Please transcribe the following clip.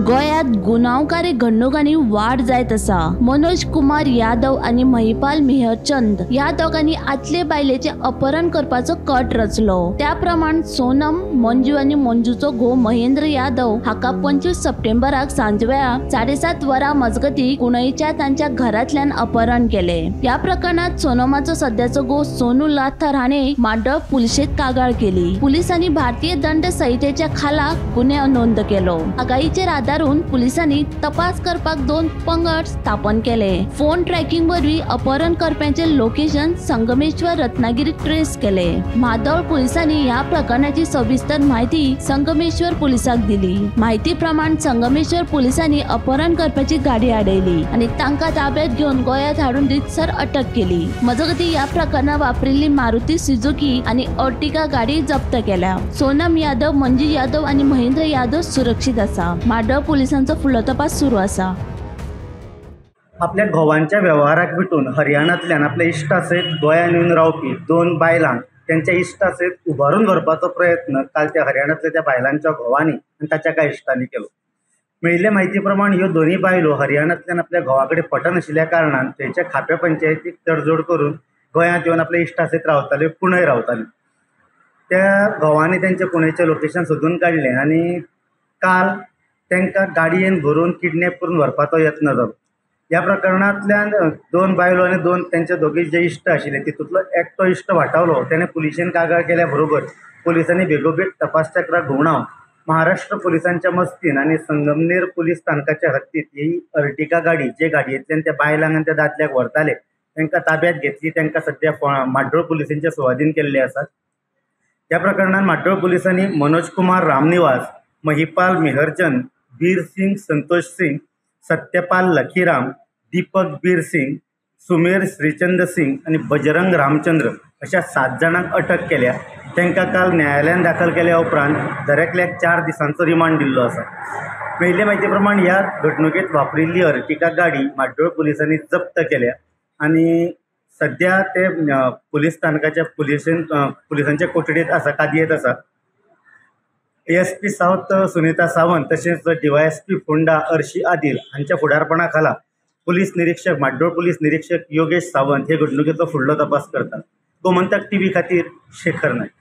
गोयात गुन्हावकारी घडणुकांनी वाढ जायत आसा। मनोज कुमार यादव आणि महिपाल मेहरचंद या दोघांनी आदले बायलेचे अपहरण करपाचो कट रचलो। त्या प्रमाण सोनम, मंजू आणि मंजूचो घोव महेंद्र यादव हाका 25 सप्टेंबराक सांजवेळा 7:30 वरां मजगती कुणयच्या तांच्या घरातल्यान अपहरण केले। या प्रकरणात सोनमाचो सध्याचो घोव सोनू लाथर हाणे माड्डोळ पुलिशेत कागाळ केली। पुलिसांनी भारतीय दंड संहितेच्या खाला गुन्हो नोंद केलो। आगाईचेर आदारून पुलिसांनी तपास करपाक 2 पंगड स्थापन केले। फोन ट्रॅकिंग वरवीं अपहरण करप्याचे लोकेशन संगमेश्वर रत्नागिरी ट्रेस केले। माड्डोळ पुलिसांनी ह्या प्रकरणाची सविस्तर माहिती संगमेश्वर पुलिसाक दिली। माहिती प्रमाण संगमेश्वर पुलिसांनी अपहरण करप्याची गाडी आडयली आणि तांकां ताब्यात घेऊन गोयात हाडून रितसर अटक केली। मजगती या प्रकरणात वापरिल्ली मारुती सुझुकी आणि अर्टिगा गाडी जप्त केल्या। सोनम यादव, मंजू यादव आणि महेंद्र यादव सुरक्षित आसा। माड्डोळ पुलिसांचो फुडलो तपास सुरू आसा। आपल्या घोवांच्या व्यवहाराक विटून हरियाणांतल्यान आपल्या इश्टासयत गोंयांत येवन रावपी 2 बायलांक त्यांच्या इश्टासयत उबारून व्हरपाचो प्रयत्न काल त्या हरियाणांतल्या त्या बायलांच्या घोवांनी आनी ताच्या कांय इश्टांनी केलो। मेळिल्ले म्हायती प्रमाण ह्यो दोनूय बायलो हरियाणांतल्यान आपल्या घोवा कडेन पटनाशिल्ल्या कारणान थंयच्या खाप्या पंचायतीक तडजोड करून गोंयांत येवन आपल्या इश्टासयत रावताल्यो, कुणय रावताल्यो। त्या घोवांनी त्यांचे कुणयचें लोकेशन सोदून काडलें आनी काल तांकां गाडयेन भरून किडनॅप करून व्हरपाचो यत्न जालो। ह्या प्रकरणांतल्यान 2 बायलो आनी 2 त्यांचे दोगी जे इश्ट आशिल्ले तितूंतलो एकटो इश्ट वाटावलो। ताणें पुलिशेन कागाळ केल्या बरोबर पुलिसांनी बेगोबेग तपास चक्रां घुवडावन महाराष्ट्र पुलिसांच्या मस्तीन आनी संगमनेर पुलीस स्थानकाच्या हद्दीत ही अर्टिगा गाडी जे गाडयेंतल्यान त्या बायलांक आनी त्या दादल्याक व्हरताले तांकां ताब्यात घेतली। तांकां सध्या माड्डोळ पुलिसांच्या सुवाधीन केल्ले आसात। ह्या प्रकरणात माड्डोळ पुलिसांनी मनोज कुमार रामनिवास, महिपाल मेहरचंद, बीर सिंग संतोष सिंग, सत्यपाल लखीराम, दीपक बीर सिंग, सुमेर श्रीचंद सिंग आणि बजरंग रामचंद्र अशा 7 जाणांक अटक केल्या। तांकां काल न्यायालयान दाखल केल्या उपरांत दरेकल्याक 4 दिसांचो रिमांड दिल्लो आसा। मेळिल्ले म्हायती प्रमाण ह्या घडणुकेंत वापरिल्ली अर्टिगा गाडी माड्डोळ पुलिसांनी जप्त केल्या आणि सध्या ते पुलीस स्थानकाच्या पुलिसांच्या कोठडीत आसा, कादयेत आसा। ASP साउथ सुनीता सावंत तशेंच DYSP फोंडा अर्शी आदिल हांच्या फुडारपणा खाला पुलीस निरीक्षक माड्डोळ पुलीस निरीक्षक योगेश सावंत हे घडणुकेचो फुडलो तपास करतात। गोमंतक TV खातीर शेखर नायक।